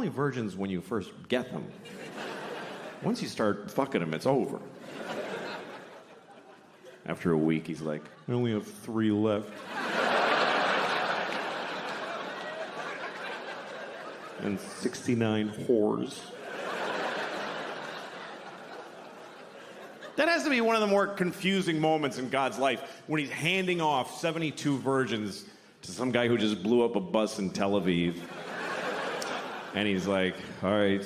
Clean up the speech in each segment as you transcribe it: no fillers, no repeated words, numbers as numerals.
only virgins when you first get them. Once you start fucking them, it's over. After a week, he's like, I only have 3 left. And 69 whores. That has to be one of the more confusing moments in God's life, when he's handing off 72 virgins to some guy who just blew up a bus in Tel Aviv. And he's like, all right,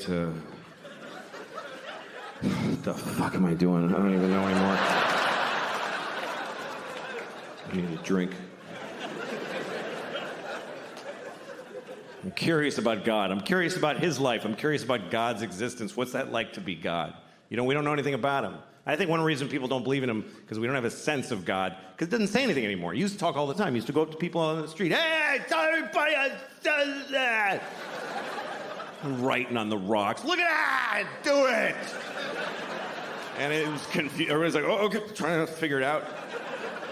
what the fuck am I doing? I don't even know anymore. I need a drink. I'm curious about God. I'm curious about his life. I'm curious about God's existence. What's that like to be God? You know, we don't know anything about him. I think one reason people don't believe in him because we don't have a sense of God, because it doesn't say anything anymore. He used to talk all the time. He used to go up to people on the street. Hey, tell everybody does that. Writing on the rocks. Look at that! Do it! And it was confused. Everybody's like, oh, okay, trying to figure it out.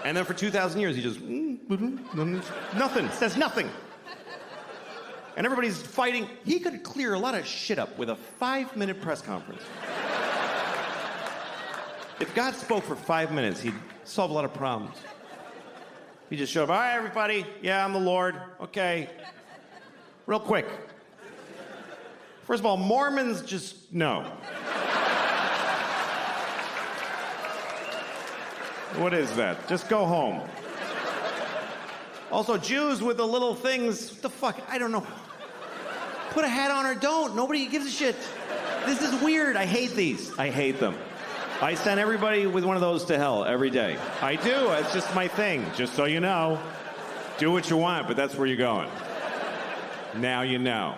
And then for 2,000 years, he just, nothing, says nothing. And everybody's fighting. He could clear a lot of shit up with a 5-minute press conference. If God spoke for 5 minutes, he'd solve a lot of problems. He'd just show up, all right, everybody, yeah, I'm the Lord, okay. Real quick. First of all, Mormons just, no. What is that? Just go home. Also, Jews with the little things, what the fuck, I don't know. Put a hat on or don't, nobody gives a shit. This is weird, I hate these. I hate them. I send everybody with one of those to hell every day. I do, it's just my thing, just so you know. Do what you want, but that's where you're going. Now you know.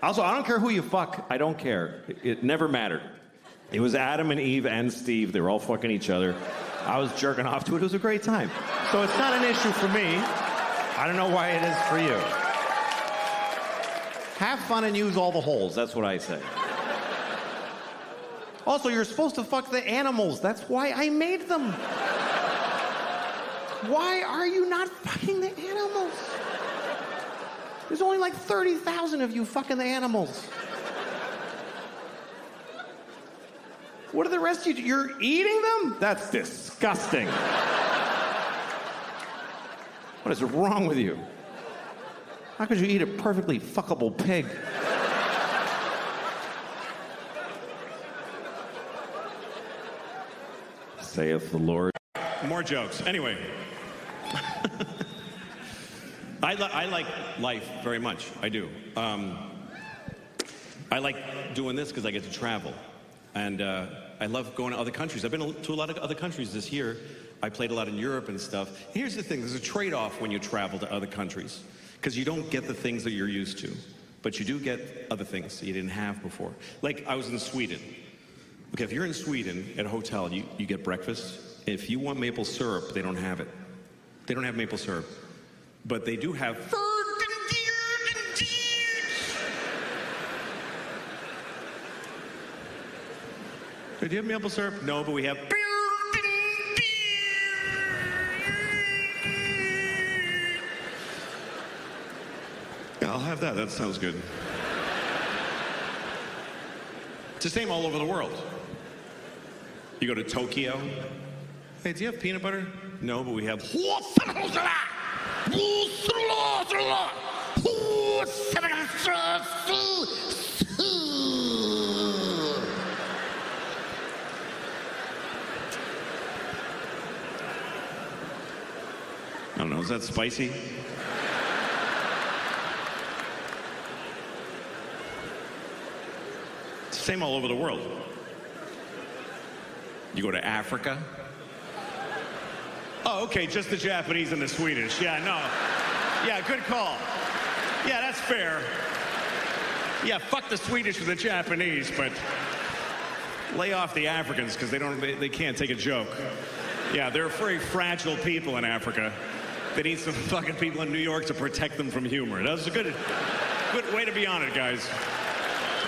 Also, I don't care who you fuck, I don't care. It never mattered. It was Adam and Eve and Steve, they were all fucking each other. I was jerking off to it, it was a great time. So it's not an issue for me. I don't know why it is for you. Have fun and use all the holes, that's what I say. Also, you're supposed to fuck the animals. That's why I made them. Why are you not fucking the animals? There's only like 30,000 of you fucking the animals. What are the rest of you? You're eating them? That's disgusting. What is wrong with you? How could you eat a perfectly fuckable pig? Saith the Lord. More jokes. Anyway. I like life very much. I do. I like doing this because I get to travel. And I love going to other countries. I've been to a lot of other countries this year. I played a lot in Europe and stuff. Here's the thing. There's a trade-off when you travel to other countries. Because you don't get the things that you're used to. But you do get other things that you didn't have before. Like, I was in Sweden. Okay, if you're in Sweden at a hotel, you get breakfast. If you want maple syrup, they don't have it. They don't have maple syrup. But they do have... Do you have maple syrup? No, but we have... Yeah, I'll have that. That sounds good. It's the same all over the world. You go to Tokyo. Hey, do you have peanut butter? No, but we have... I don't know, is that spicy? It's the same all over the world. You go to Africa. Oh, okay, just the Japanese and the Swedish. Yeah, no. Yeah, good call. Yeah, that's fair. Yeah, fuck the Swedish and the Japanese, but lay off the Africans because they can't take a joke. Yeah, they're very fragile people in Africa. They need some fucking people in New York to protect them from humor. That was a good way to be on it, guys.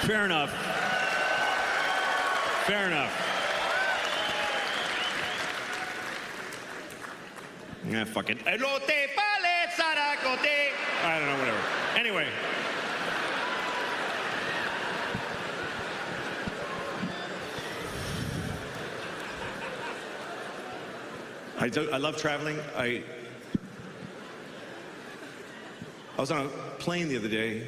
Fair enough. Fair enough. Yeah, fuck it. I don't know, whatever. Anyway, I love traveling. I was on a plane the other day.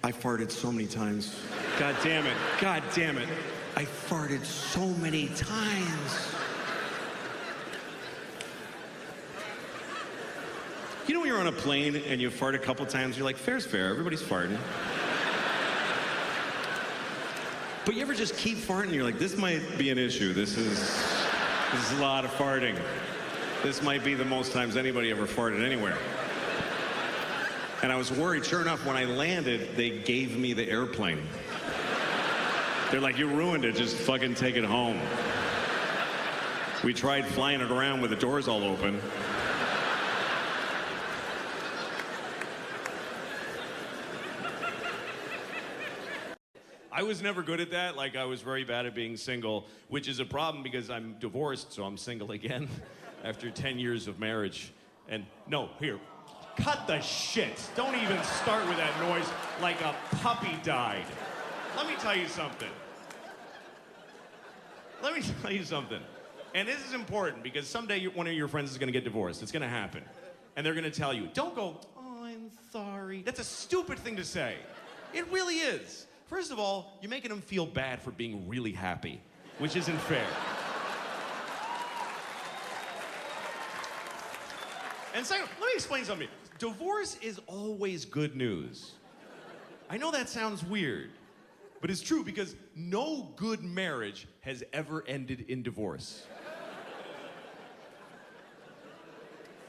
I farted so many times. God damn it. God damn it. I farted so many times. You know when you're on a plane and you fart a couple times, you're like, fair's fair, everybody's farting. But you ever just keep farting and you're like, this might be an issue. This is a lot of farting. This might be the most times anybody ever farted anywhere. And I was worried. Sure enough, when I landed, they gave me the airplane. They're like, you ruined it, just fucking take it home. We tried flying it around with the doors all open. I was never good at that. Like, I was very bad at being single, which is a problem because I'm divorced, so I'm single again after 10 years of marriage. And no, here, cut the shit. Don't even start with that noise like a puppy died. Let me tell you something. And this is important because someday one of your friends is going to get divorced. It's going to happen. And they're going to tell you, don't go, oh, I'm sorry. That's a stupid thing to say. It really is. First of all, you're making them feel bad for being really happy, which isn't fair. And second, let me explain something. Divorce is always good news. I know that sounds weird, but it's true because no good marriage has ever ended in divorce.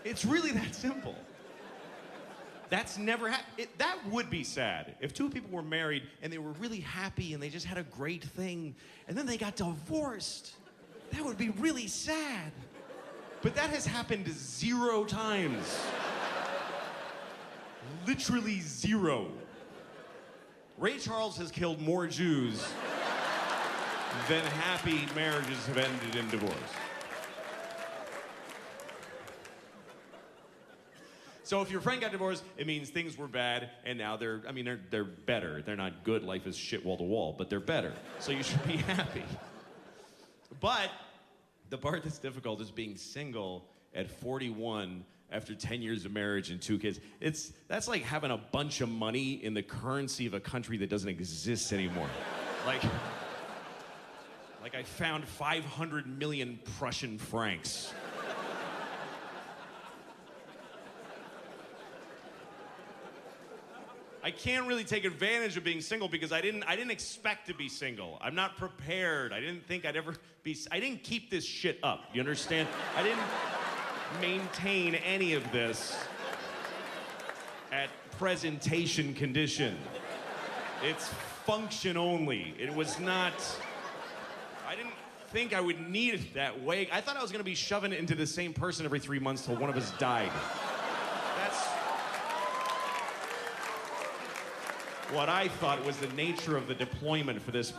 It's really that simple. That's never happened. That would be sad. If two people were married and they were really happy and they just had a great thing, and then they got divorced, that would be really sad. But that has happened 0 times. Literally 0. Ray Charles has killed more Jews than happy marriages have ended in divorce. So if your friend got divorced, it means things were bad, and now they're better. They're not good, life is shit wall to wall, but they're better. So you should be happy. But the part that's difficult is being single at 41 after 10 years of marriage and 2 kids. That's like having a bunch of money in the currency of a country that doesn't exist anymore. Like I found 500 million Prussian francs. I can't really take advantage of being single because I didn't expect to be single. I'm not prepared. I didn't think I'd ever be. I didn't keep this shit up. You understand? I didn't maintain any of this at presentation condition. It's function only. It was not. I didn't think I would need it that way. I thought I was going to be shoving it into the same person every 3 months till one of us died. That's what I thought was the nature of the deployment for this.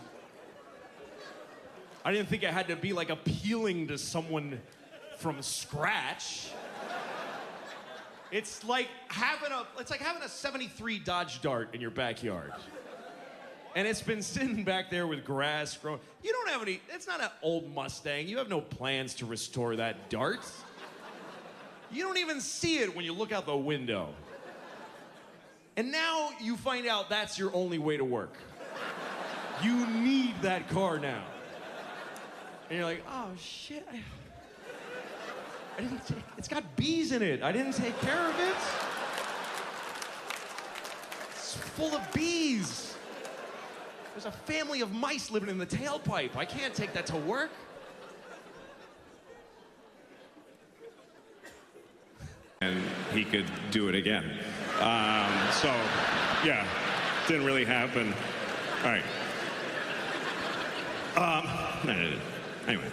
I didn't think I had to be like appealing to someone from scratch. It's like having a 73 Dodge Dart in your backyard. And it's been sitting back there with grass growing. You don't have any, it's not an old Mustang. You have no plans to restore that Dart. You don't even see it when you look out the window. And now you find out that's your only way to work. You need that car now. And you're like, oh shit, I didn't it's got bees in it. I didn't take care of it. It's full of bees. There's a family of mice living in the tailpipe. I can't take that to work. And he could do it again. So, yeah, didn't really happen. All right. No. Anyway.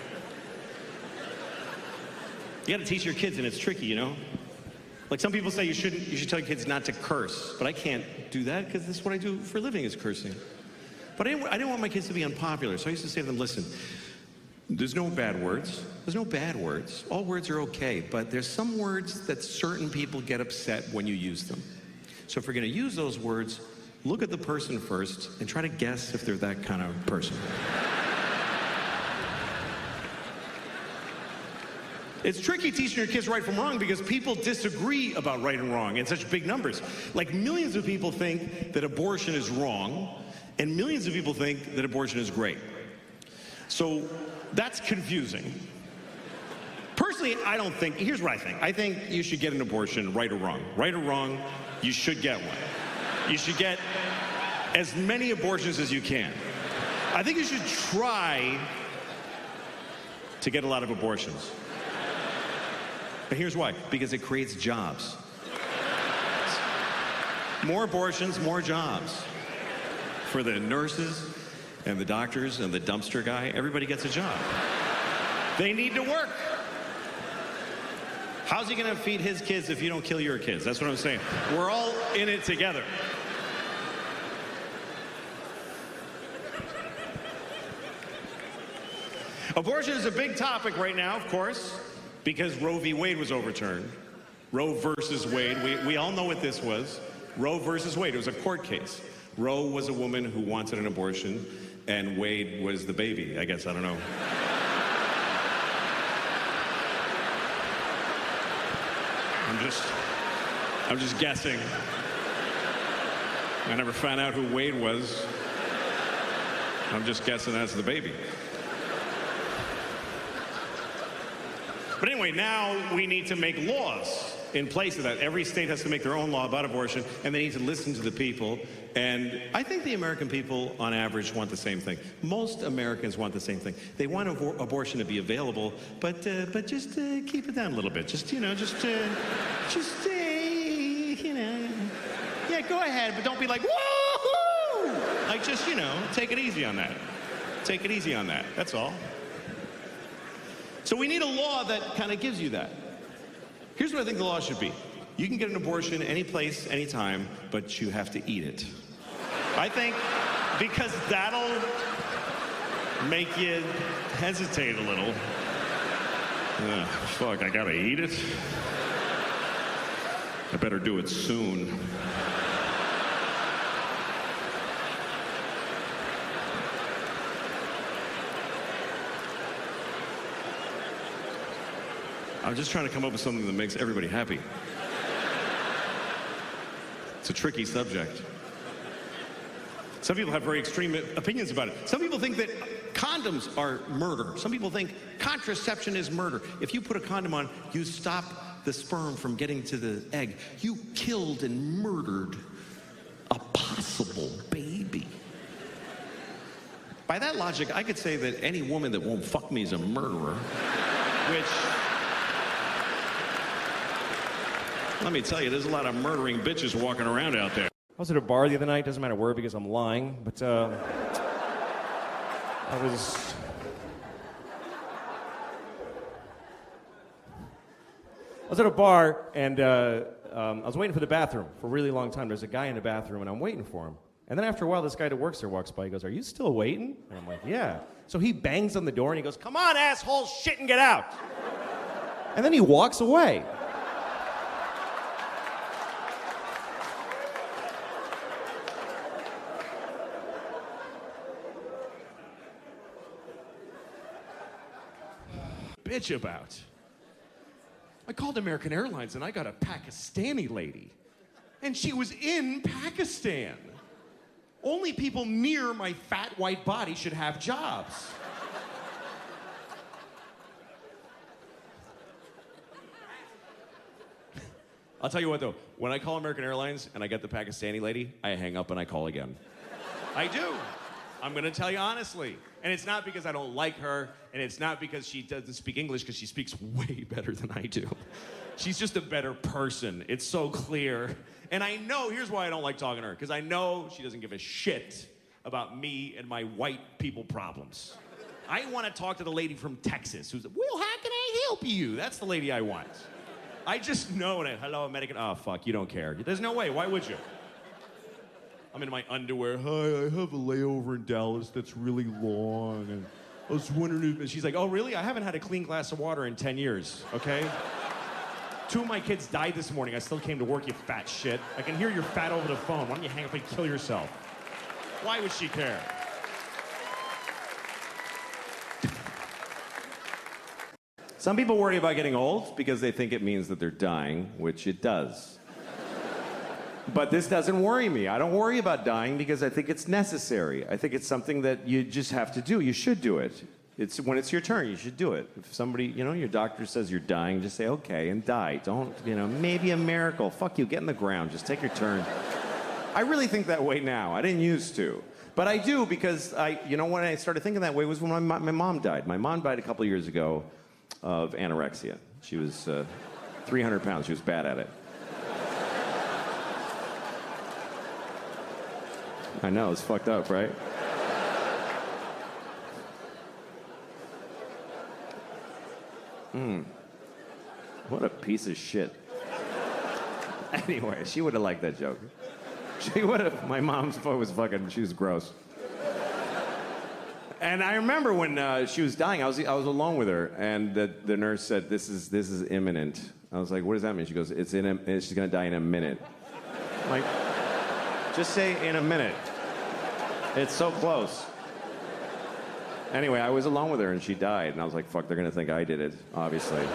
You gotta teach your kids, and it's tricky, you know? Like some people say you should tell your kids not to curse, but I can't do that because this is what I do for a living is cursing. But I didn't want my kids to be unpopular, so I used to say to them, listen, there's no bad words. There's no bad words. All words are okay, but there's some words that certain people get upset when you use them. So if we're gonna use those words, look at the person first and try to guess if they're that kind of person. It's tricky teaching your kids right from wrong because people disagree about right and wrong in such big numbers. Like millions of people think that abortion is wrong, and millions of people think that abortion is great. So that's confusing. Personally, I don't think, here's what I think. I think you should get an abortion, right or wrong. Right or wrong, you should get one. You should get as many abortions as you can. I think you should try to get a lot of abortions. And here's why. Because it creates jobs. More abortions, more jobs. For the nurses and the doctors and the dumpster guy, everybody gets a job. They need to work. How's he going to feed his kids if you don't kill your kids? That's what I'm saying. We're all in it together. Abortion is a big topic right now, of course, because Roe v. Wade was overturned. Roe versus Wade. We all know what this was. Roe versus Wade. It was a court case. Roe was a woman who wanted an abortion, and Wade was the baby, I guess. I don't know. I'm just guessing. I never found out who Wade was. I'm just guessing that's the baby. But anyway, now we need to make laws in place of that. Every state has to make their own law about abortion, and they need to listen to the people. And I think the American people, on average, want the same thing. Most Americans want the same thing. They want abortion to be available, but just keep it down a little bit. Yeah, go ahead, but don't be like, woohoo! Like, just, take it easy on that. Take it easy on that. That's all. So we need a law that kind of gives you that. Here's what I think the law should be. You can get an abortion any place, anytime, but you have to eat it. I think because that'll make you hesitate a little. Fuck, I gotta eat it? I better do it soon. I'm just trying to come up with something that makes everybody happy. It's a tricky subject. Some people have very extreme opinions about it. Some people think that condoms are murder. Some people think contraception is murder. If you put a condom on, you stop the sperm from getting to the egg. You killed and murdered a possible baby. By that logic, I could say that any woman that won't fuck me is a murderer, which... Let me tell you, there's a lot of murdering bitches walking around out there. I was at a bar the other night. Doesn't matter where because I'm lying, but I was at a bar and I was waiting for the bathroom for a really long time. There's a guy in the bathroom and I'm waiting for him. And then after a while, this guy that works there walks by. He goes, "Are you still waiting?" And I'm like, "Yeah." So he bangs on the door and he goes, "Come on, asshole, shit and get out." And then he walks away. Bitch about. I called American Airlines and I got a Pakistani lady. And she was in Pakistan. Only people near my fat white body should have jobs. I'll tell you what though, when I call American Airlines and I get the Pakistani lady, I hang up and I call again. I do. I'm gonna tell you honestly. And it's not because I don't like her, and it's not because she doesn't speak English, because she speaks way better than I do. She's just a better person. It's so clear. And I know, here's why I don't like talking to her, because I know she doesn't give a shit about me and my white people problems. I want to talk to the lady from Texas who's, "Well, how can I help you?" That's the lady I want. I just know that, "Hello, American." Oh, fuck, you don't care. There's no way. Why would you? I'm in my underwear. "Hi, I have a layover in Dallas that's really long, and I was wondering if..." And she's like, "Oh, really? I haven't had a clean glass of water in 10 years, okay? 2 of my kids died this morning. I still came to work, you fat shit. I can hear you're fat over the phone. Why don't you hang up and kill yourself?" Why would she care? Some people worry about getting old because they think it means that they're dying, which it does. But this doesn't worry me. I don't worry about dying because I think it's necessary. I think it's something that you just have to do. You should do it. It's when it's your turn, you should do it. If somebody, your doctor says you're dying, just say, okay, and die. Don't, maybe a miracle. Fuck you, get in the ground. Just take your turn. I really think that way now. I didn't used to. But I do because when I started thinking that way was when my mom died. My mom died a couple of years ago of anorexia. She was 300 pounds. She was bad at it. I know, it's fucked up, right? What a piece of shit. Anyway, she would have liked that joke. She would have. My mom's was fucking, she was gross. And I remember when she was dying, I was alone with her, and the nurse said, this is imminent. I was like, what does that mean? She goes, she's gonna die in a minute. I'm like, just say in a minute. It's so close. Anyway, I was alone with her and she died, and I was like, fuck, they're gonna think I did it, obviously.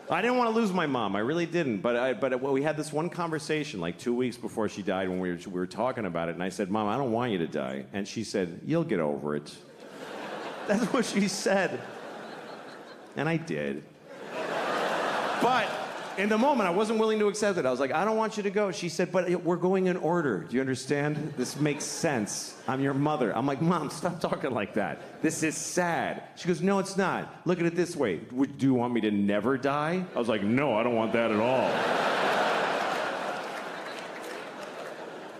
I didn't want to lose my mom, I really didn't, but we had this one conversation like 2 weeks before she died when we were talking about it, and I said, Mom, I don't want you to die. And she said, you'll get over it. That's what she said. And I did. But in the moment, I wasn't willing to accept it. I was like, I don't want you to go. She said, but we're going in order. Do you understand? This makes sense. I'm your mother. I'm like, Mom, stop talking like that. This is sad. She goes, no, it's not. Look at it this way. Do you want me to never die? I was like, no, I don't want that at all.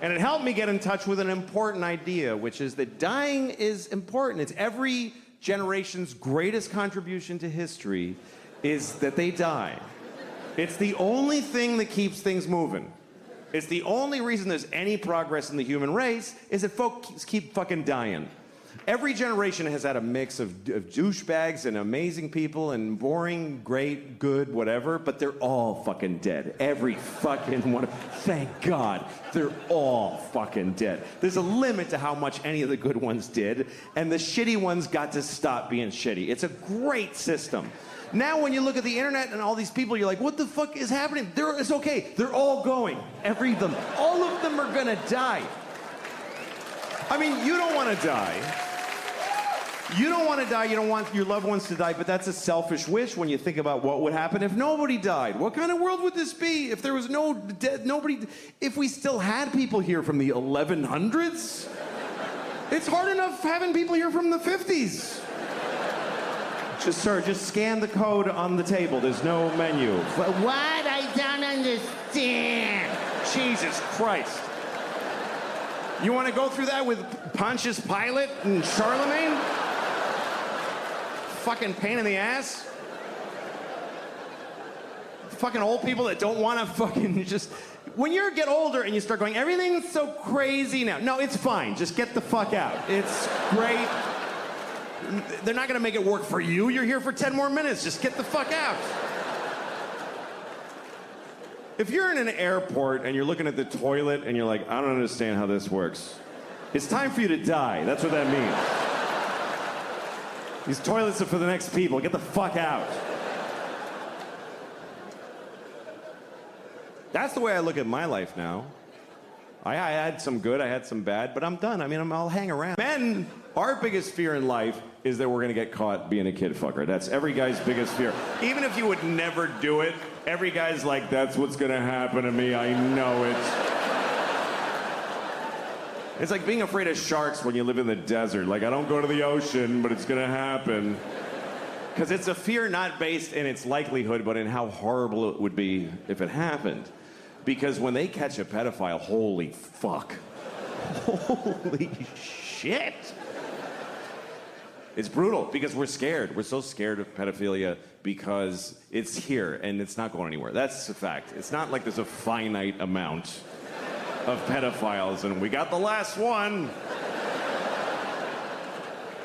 And it helped me get in touch with an important idea, which is that dying is important. It's every generation's greatest contribution to history is that they die. It's the only thing that keeps things moving. It's the only reason there's any progress in the human race is that folks keep fucking dying. Every generation has had a mix of douchebags and amazing people and boring, great, good, whatever, but they're all fucking dead. Every fucking one. Thank God, they're all fucking dead. There's a limit to how much any of the good ones did, and the shitty ones got to stop being shitty. It's a great system. Now when you look at the internet and all these people, you're like, what the fuck is happening? It's okay. They're all going. All of them are gonna die. I mean, you don't want to die. You don't want to die. You don't want your loved ones to die, but that's a selfish wish when you think about what would happen if nobody died. What kind of world would this be if there was nobody, if we still had people here from the 1100s? It's hard enough having people here from the 50s. Just scan the code on the table. There's no menu. What? I don't understand. Jesus Christ. You want to go through that with Pontius Pilate and Charlemagne? Fucking pain in the ass. Fucking old people that don't want to fucking just... When you get older and you start going, everything's so crazy now. No, it's fine. Just get the fuck out. It's great. They're not going to make it work for you. You're here for 10 more minutes. Just get the fuck out. If you're in an airport and you're looking at the toilet and you're like, I don't understand how this works, it's time for you to die. That's what that means. These toilets are for the next people. Get the fuck out. That's the way I look at my life now. I had some good, I had some bad, but I'm done. I mean, I'll hang around. Men, our biggest fear in life is that we're gonna get caught being a kid fucker. That's every guy's biggest fear. Even if you would never do it, every guy's like, that's what's gonna happen to me, I know it. It's like being afraid of sharks when you live in the desert. Like, I don't go to the ocean, but it's gonna happen. Because it's a fear not based in its likelihood, but in how horrible it would be if it happened. Because when they catch a pedophile, holy fuck. Holy shit. It's brutal because we're scared. We're so scared of pedophilia because it's here and it's not going anywhere. That's a fact. It's not like there's a finite amount of pedophiles and we got the last one.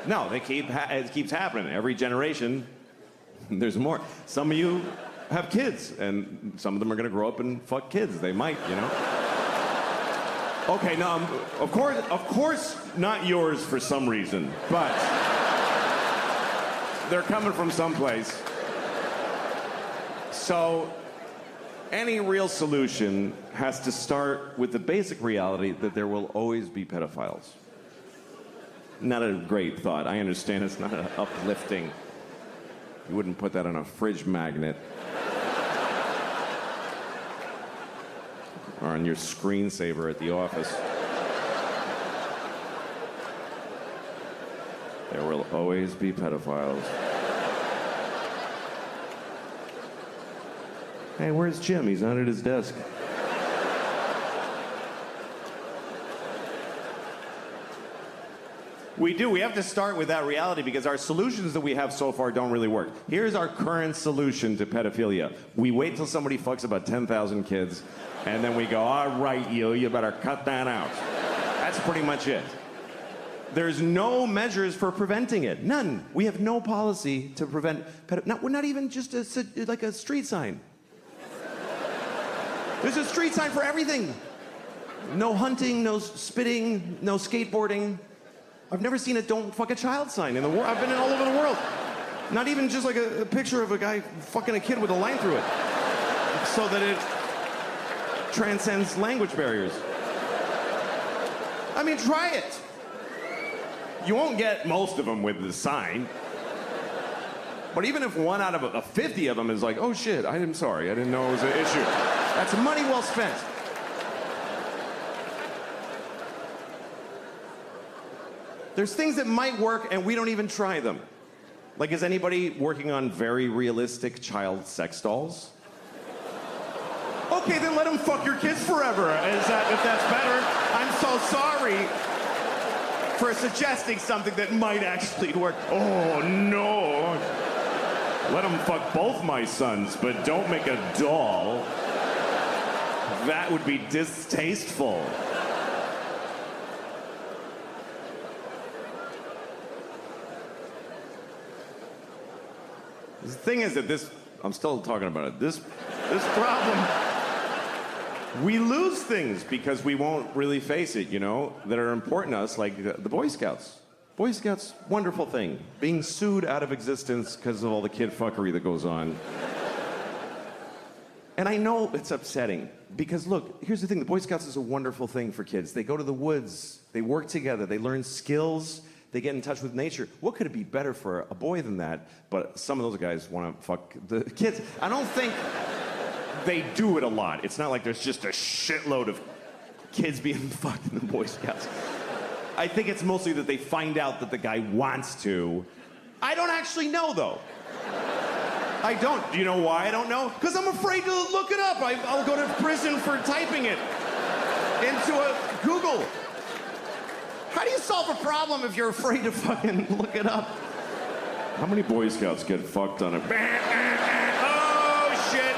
No, it keeps happening. Every generation, there's more. Some of you have kids, and some of them are gonna grow up and fuck kids. They might, you know? Okay, no, of course not yours for some reason, but... They're coming from someplace. So, any real solution has to start with the basic reality that there will always be pedophiles. Not a great thought. I understand it's not uplifting. You wouldn't put that on a fridge magnet. Or on your screensaver at the office. There will always be pedophiles. Hey, where's Jim? He's not at his desk. We do. We have to start with that reality because our solutions that we have so far don't really work. Here's our current solution to pedophilia. We wait till somebody fucks about 10,000 kids, and then we go, all right, you better cut that out. That's pretty much it. There's no measures for preventing it. None. We have no policy to prevent pedophilia. We're not even just like a street sign. There's a street sign for everything. No hunting, no spitting, no skateboarding. I've never seen a don't fuck a child sign in the world. I've been in all over the world. Not even just like a picture of a guy fucking a kid with a line through it. So that it transcends language barriers. I mean, try it. You won't get most of them with the sign. But even if 1 out of 50 of them is like, oh shit, I'm sorry, I didn't know it was an issue. That's money well spent. There's things that might work and we don't even try them. Like, is anybody working on very realistic child sex dolls? Okay, then let them fuck your kids forever. If that's better? I'm so sorry for suggesting something that might actually work. Oh, no. Let them fuck both my sons, but don't make a doll. That would be distasteful. The thing is that I'm still talking about it. This problem, we lose things because we won't really face it, that are important to us, like the Boy Scouts. Boy Scouts, wonderful thing. Being sued out of existence because of all the kid fuckery that goes on. And I know it's upsetting because, look, here's the thing. The Boy Scouts is a wonderful thing for kids. They go to the woods. They work together. They learn skills. They get in touch with nature. What could it be better for a boy than that? But some of those guys want to fuck the kids. I don't think they do it a lot. It's not like there's just a shitload of kids being fucked in the Boy Scouts. I think it's mostly that they find out that the guy wants to. I don't actually know, though. I don't. Do you know why I don't know? Because I'm afraid to look it up. I'll go to prison for typing it into a Google. How do you solve a problem if you're afraid to fucking look it up? How many Boy Scouts get fucked on a... Oh, shit!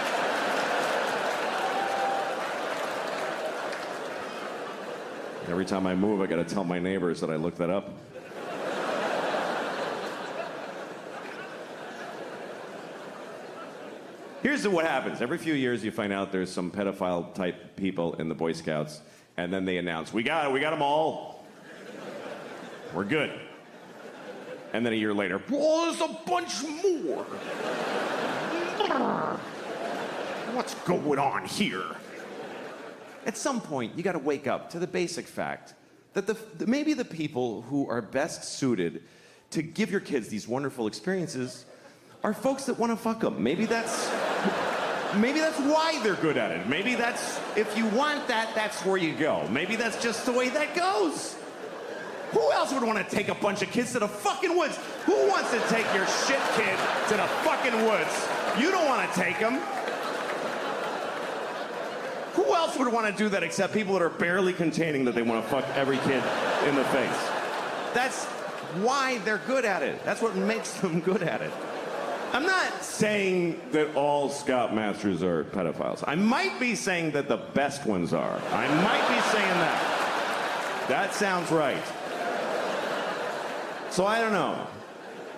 Every time I move, I gotta tell my neighbors that I looked that up. Here's what happens. Every few years, you find out there's some pedophile-type people in the Boy Scouts, and then they announce, we got them all. We're good. And then a year later, oh, there's a bunch more. What's going on here? At some point, you got to wake up to the basic fact that maybe the people who are best suited to give your kids these wonderful experiences are folks that want to fuck them. Maybe that's why they're good at it. Maybe that's, if you want that, that's where you go. Maybe that's just the way that goes. Who else would want to take a bunch of kids to the fucking woods? Who wants to take your shit kid to the fucking woods? You don't want to take him. Who else would want to do that except people that are barely containing that they want to fuck every kid in the face? That's why they're good at it. That's what makes them good at it. I'm not saying that all Scoutmasters are pedophiles. I might be saying that the best ones are. I might be saying that. That sounds right. So I don't know.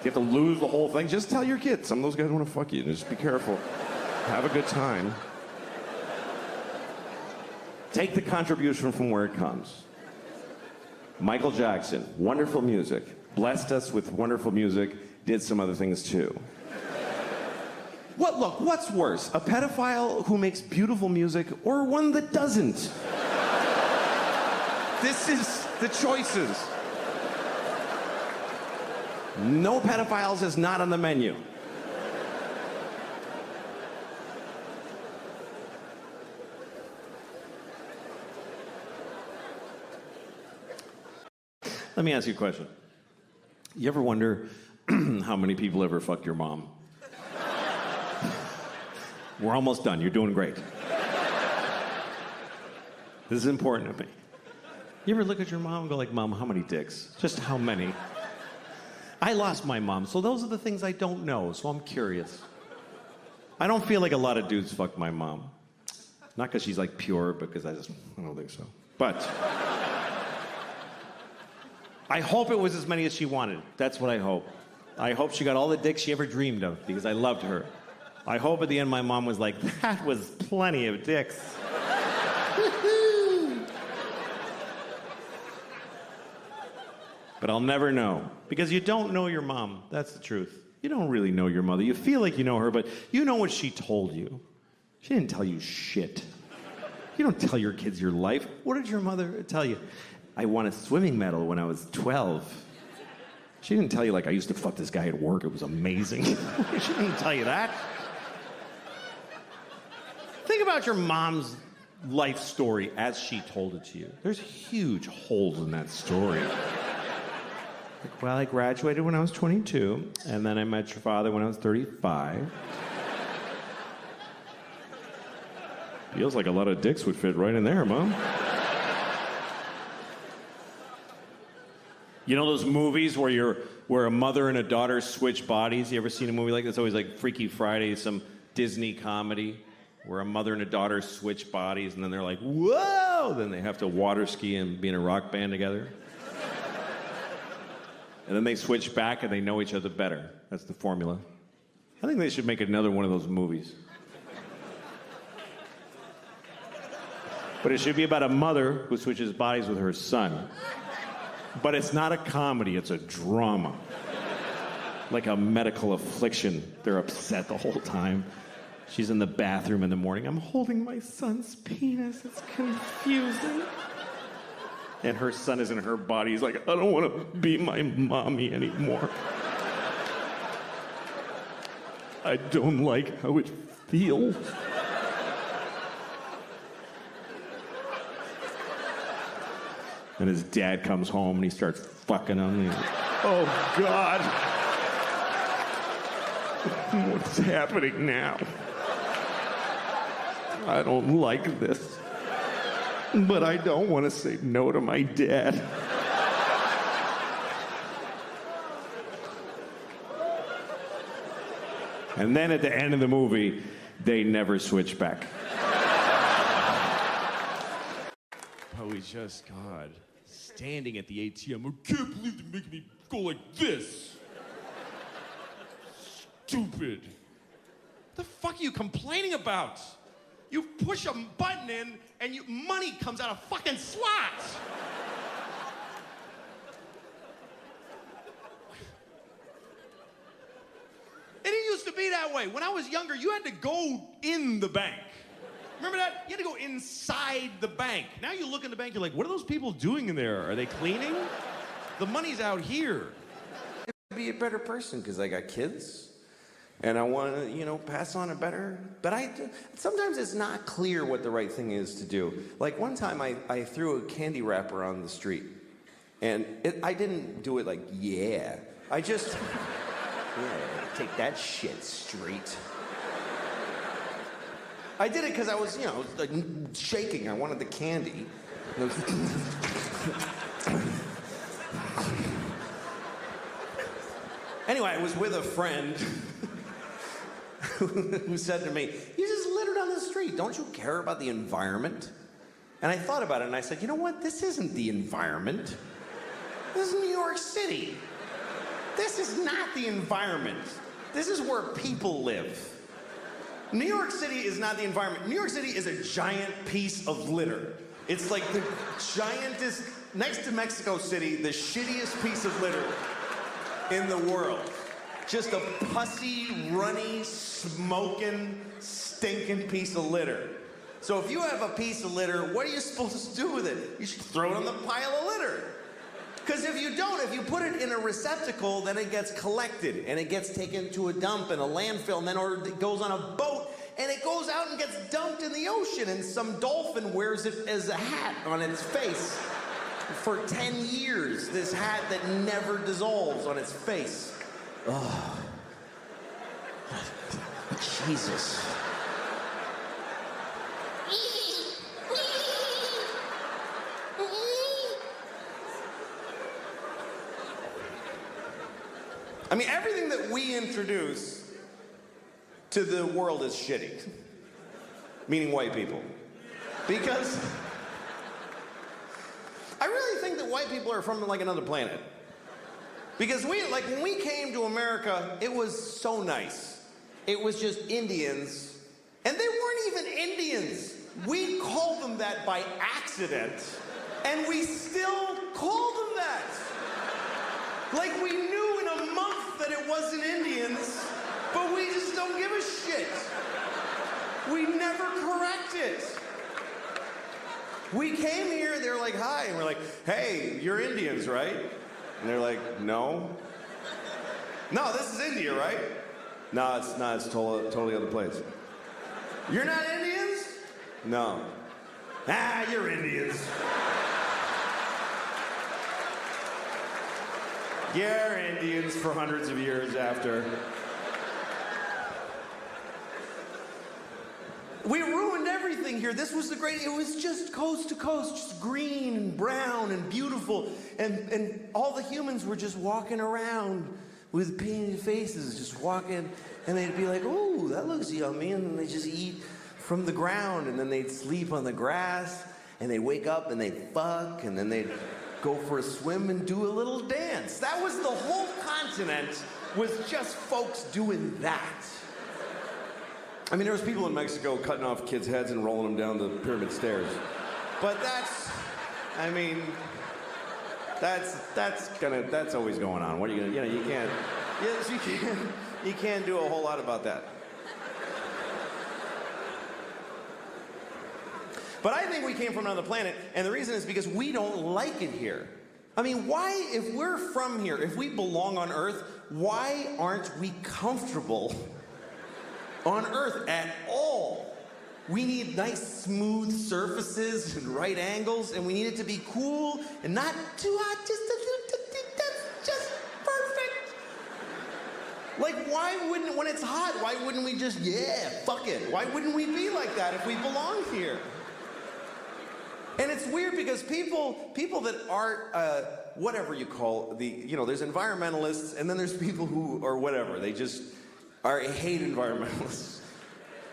You have to lose the whole thing. Just tell your kids. Some of those guys want to fuck you. Just be careful. Have a good time. Take the contribution from where it comes. Michael Jackson, wonderful music. Blessed us with wonderful music. did some other things too. What's worse? A pedophile who makes beautiful music or one that doesn't? This is the choices. No pedophiles is not on the menu. Let me ask you a question. You ever wonder how many people ever fucked your mom? We're almost done. You're doing great. This is important to me. You ever look at your mom and go like, Mom, how many dicks? Just how many? I lost my mom, so those are the things I don't know, so I'm curious. I don't feel like a lot of dudes fucked my mom. Not because she's like pure, because I don't think so. But I hope it was as many as she wanted. That's what I hope. I hope she got all the dicks she ever dreamed of, because I loved her. I hope at the end my mom was like, that was plenty of dicks. But I'll never know, because you don't know your mom. That's the truth. You don't really know your mother. You feel like you know her, but you know what she told you. She didn't tell you shit. You don't tell your kids your life. What did your mother tell you? I won a swimming medal when I was 12. She didn't tell you, like, I used to fuck this guy at work. It was amazing. She didn't tell you that. Think about your mom's life story as she told it to you. There's huge holes in that story. Like, well, I graduated when I was 22, and then I met your father when I was 35. Feels like a lot of dicks would fit right in there, Mom. You know those movies where a mother and a daughter switch bodies? You ever seen a movie like this? It's always like Freaky Friday, some Disney comedy where a mother and a daughter switch bodies, and then they're like, whoa! Then they have to water ski and be in a rock band together. And then they switch back and they know each other better. That's the formula. I think they should make another one of those movies. But it should be about a mother who switches bodies with her son. But it's not a comedy, it's a drama. Like a medical affliction. They're upset the whole time. She's in the bathroom in the morning. I'm holding my son's penis. It's confusing. And her son is in her body. He's like, I don't want to be my mommy anymore. I don't like how it feels. And his dad comes home and he starts fucking him. Like, oh, God. What's happening now? I don't like this. But I don't want to say no to my dad. And then at the end of the movie, they never switch back. Oh, he's just, God, standing at the ATM. I can't believe they're making me go like this. Stupid. What the fuck are you complaining about? You push a button in and money comes out of fucking slots. It didn't used to be that way. When I was younger, you had to go in the bank. Remember that? You had to go inside the bank. Now you look in the bank, you're like, what are those people doing in there? Are they cleaning? The money's out here. I'd be a better person because I got kids. And I want to, pass on a better... But sometimes it's not clear what the right thing is to do. Like one time I threw a candy wrapper on the street. And I didn't do it like, yeah. I just... yeah, take that shit straight. I did it because I was, like shaking. I wanted the candy. Anyway, I was with a friend who said to me, you just littered on the street. Don't you care about the environment? And I thought about it and I said, you know what? This isn't the environment. This is New York City. This is not the environment. This is where people live. New York City is not the environment. New York City is a giant piece of litter. It's like the giantest, next to Mexico City, the shittiest piece of litter in the world. Just a pussy, runny, smoking, stinking piece of litter. So if you have a piece of litter, what are you supposed to do with it? You should throw it on the pile of litter. Because if you don't, if you put it in a receptacle, then it gets collected, and it gets taken to a dump and a landfill, and then or it goes on a boat, and it goes out and gets dumped in the ocean, and some dolphin wears it as a hat on its face for 10 years. This hat that never dissolves on its face. Oh. Jesus. I mean, everything that we introduce to the world is shitty. Meaning white people. Because I really think that white people are from like another planet. Because when we came to America, it was so nice. It was just Indians, and they weren't even Indians. We called them that by accident, and we still call them that. Like we knew in a month that it wasn't Indians, but we just don't give a shit. We never correct it. We came here, they're like, hi, and we're like, hey, you're Indians, right? And they're like, no. No, this is India, right? No, it's not. It's totally other place. You're not Indians? No. Ah, you're Indians. You're Indians for hundreds of years after. We ruined everything here. This was it was just coast to coast, just green and brown and beautiful. And all the humans were just walking around with painted faces, just walking. And they'd be like, oh, that looks yummy. And then they just eat from the ground. And then they'd sleep on the grass. And they'd wake up and they'd fuck. And then they'd go for a swim and do a little dance. That was the whole continent, was just folks doing that. I mean, there was people in Mexico cutting off kids' heads and rolling them down the pyramid stairs. But that's always going on. What are you gonna, you can't do a whole lot about that. But I think we came from another planet, and the reason is because we don't like it here. I mean, why, if we're from here, if we belong on Earth, why aren't we comfortable on Earth at all? We need nice, smooth surfaces and right angles, and we need it to be cool and not too hot, that's just perfect. Like, when it's hot, why wouldn't we just, yeah, fuck it? Why wouldn't we be like that if we belong here? And it's weird because people that aren't, whatever you call there's environmentalists, and then there's people who are whatever, they just hate environmentalists.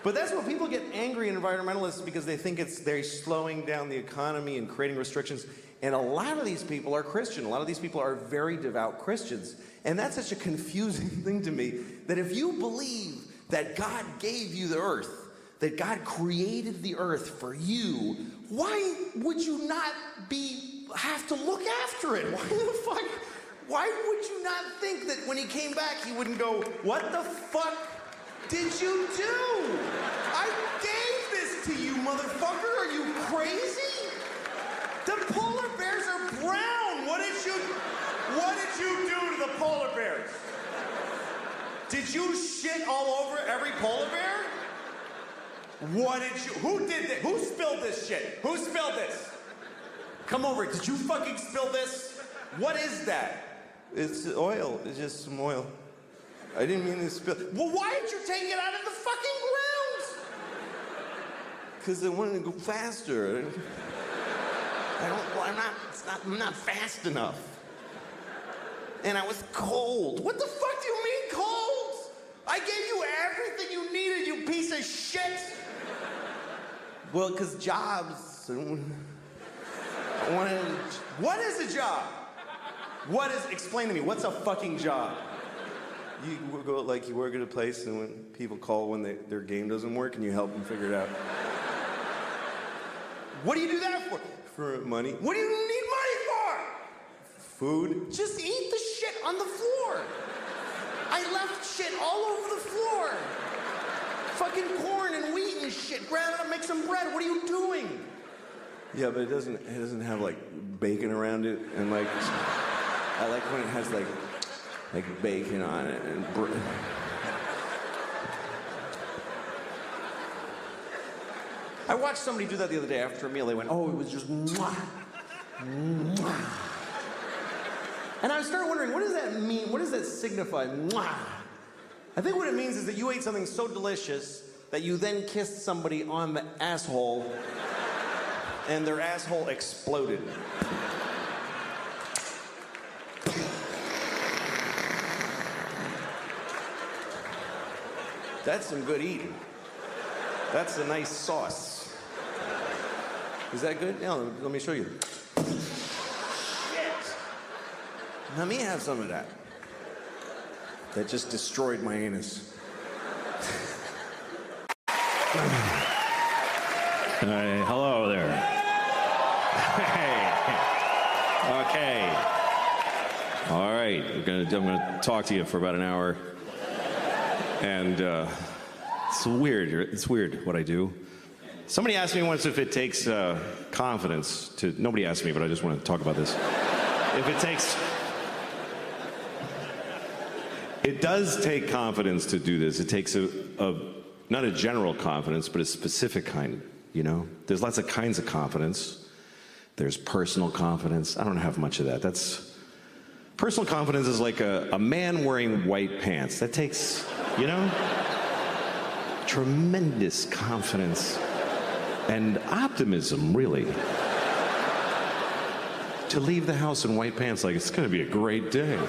But that's what people get angry at environmentalists, because they think they're slowing down the economy and creating restrictions. And a lot of these people are Christian. A lot of these people are very devout Christians. And that's such a confusing thing to me, that if you believe that God gave you the earth, that God created the earth for you, why would you not have to look after it? Why would you not think that when he came back, he wouldn't go, what the fuck did you do? I gave this to you, motherfucker. Are you crazy? The polar bears are brown. What did you do to the polar bears? Did you shit all over every polar bear? Who did this? Who spilled this shit? Who spilled this? Come over. Did you fucking spill this? What is that? It's oil. It's just some oil. I didn't mean to spill. Well, why did you take it out of the fucking ground? Because I wanted to go faster. I'm not fast enough. And I was cold. What the fuck do you mean cold? I gave you everything you needed, you piece of shit. Well, because jobs. What is a job? Explain to me, what's a fucking job? You work at a place, and when people call when their game doesn't work, and you help them figure it out. What do you do that for? For money. What do you need money for? Food. Just eat the shit on the floor. I left shit all over the floor. Fucking corn and wheat and shit. Grab it up, make some bread. What are you doing? Yeah, but it doesn't have like bacon around it, and like I like when it has like bacon on it and I watched somebody do that the other day after a meal. They went, oh, it was just mwah, mwah. And I started wondering, what does that mean? What does that signify? Mwah. I think what it means is that you ate something so delicious that you then kissed somebody on the asshole and their asshole exploded. That's some good eating. That's a nice sauce. Is that good? Yeah, let me show you. Shit! Let me have some of that. That just destroyed my anus. Hello there. Hey. Okay. All right. I'm gonna talk to you for about an hour. And it's weird. It's weird what I do. Somebody asked me once if it takes confidence to. Nobody asked me, but I just want to talk about this. If it takes. It does take confidence to do this. It takes not a general confidence, but a specific kind, you know? There's lots of kinds of confidence. There's personal confidence. I don't have much of that. Personal confidence is like a man wearing white pants. That takes, you know, tremendous confidence and optimism, really. To leave the house in white pants like it's gonna be a great day.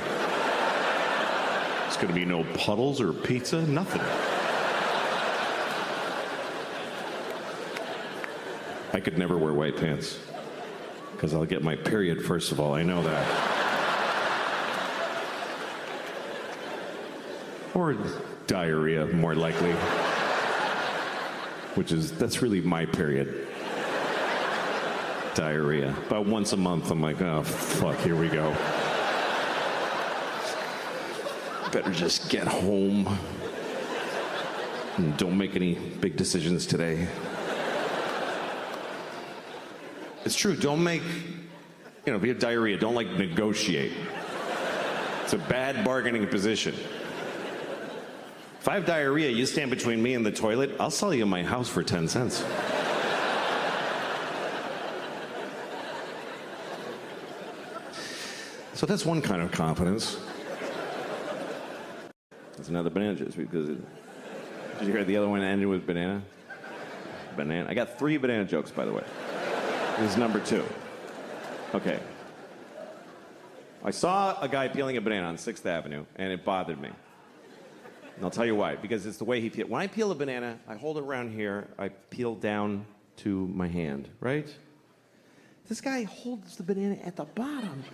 There's gonna be no puddles or pizza, nothing. I could never wear white pants because I'll get my period, first of all. I know that. Or diarrhea, more likely. That's really my period. Diarrhea. About once a month, I'm like, oh, fuck, here we go. Better just get home. And don't make any big decisions today. It's true, don't make, if you have diarrhea, don't negotiate. It's a bad bargaining position. If I have diarrhea, you stand between me and the toilet, I'll sell you my house for 10 cents. So that's one kind of confidence. That's another banana juice because did you hear the other one ended with banana? Banana. I got 3 banana jokes, by the way. This is number 2. Okay. I saw a guy peeling a banana on 6th Avenue, and it bothered me. And I'll tell you why. Because it's the way he peeled. When I peel a banana, I hold it around here. I peel down to my hand, right? This guy holds the banana at the bottom.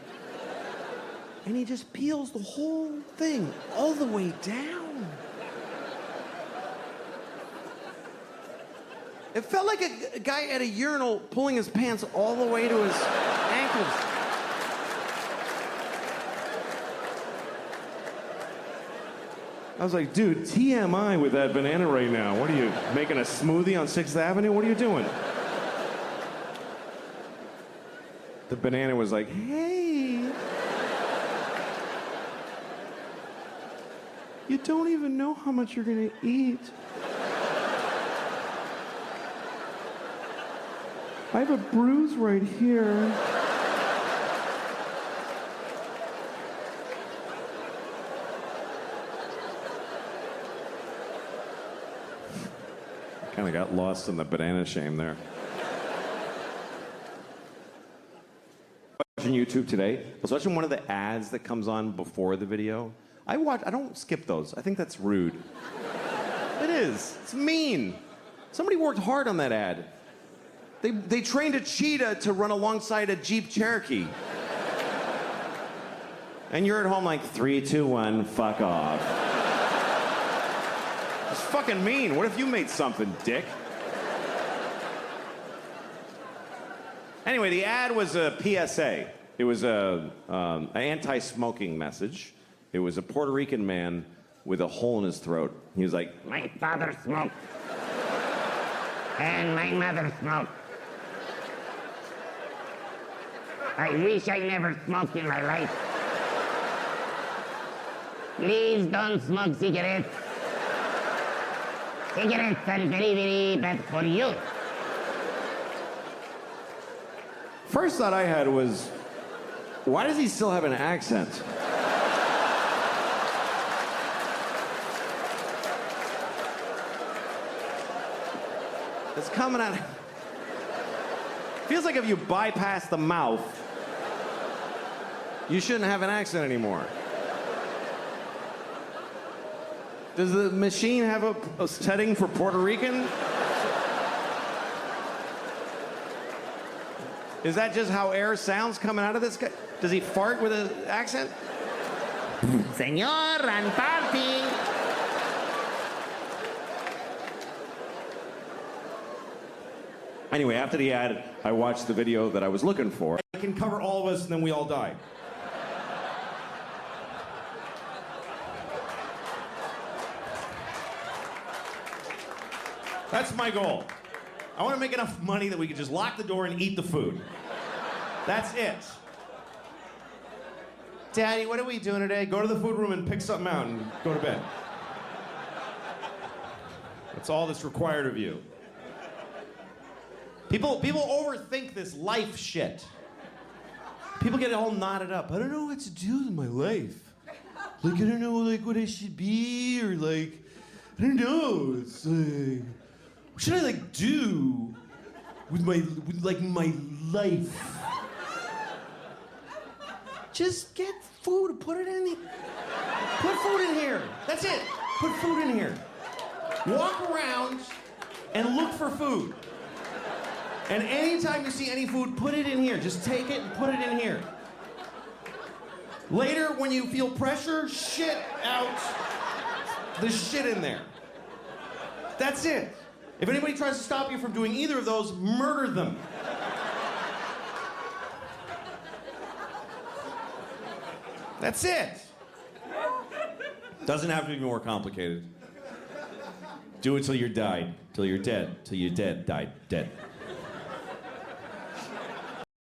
And he just peels the whole thing all the way down. It felt like a guy at a urinal pulling his pants all the way to his ankles. I was like, dude, TMI with that banana right now. What are you, making a smoothie on 6th Avenue? What are you doing? The banana was like, hey. You don't even know how much you're gonna eat. I have a bruise right here. Kind of got lost in the banana shame there. Watching YouTube today, I was watching one of the ads that comes on before the video. I don't skip those. I think that's rude. It is. It's mean. Somebody worked hard on that ad. They trained a cheetah to run alongside a Jeep Cherokee. And you're at home like, 3, 2, 1, fuck off. It's fucking mean. What if you made something, dick? Anyway, the ad was a PSA. It was an anti-smoking message. It was a Puerto Rican man with a hole in his throat. He was like, My father smoked. And my mother smoked. I wish I never smoked in my life. Please don't smoke cigarettes. Cigarettes are very, very bad for you. first thought I had was, why does he still have an accent? It's coming out. Feels like if you bypass the mouth, you shouldn't have an accent anymore. Does the machine have a setting for Puerto Rican? Is that just how air sounds coming out of this guy? Does he fart with an accent? Señor, I'm farting. Anyway, after the ad, I watched the video that I was looking for. I can cover all of us and then we all die. That's my goal. I want to make enough money that we can just lock the door and eat the food. That's it. Daddy, what are we doing today? Go to the food room and pick something out and go to bed. That's all that's required of you. People overthink this life shit. People get all knotted up. I don't know what to do with my life. Like, I don't know, like, what I should be, or, like, I don't know. It's like, what should I, like, do with my life? Just get food, put it in. Put food in here. That's it. Put food in here. Walk around and look for food. And anytime you see any food, put it in here. Just take it and put it in here. Later, when you feel pressure, shit out the shit in there. That's it. If anybody tries to stop you from doing either of those, murder them. That's it. Doesn't have to be more complicated. Do it till you're died, till you're dead, till you're dead, died, dead.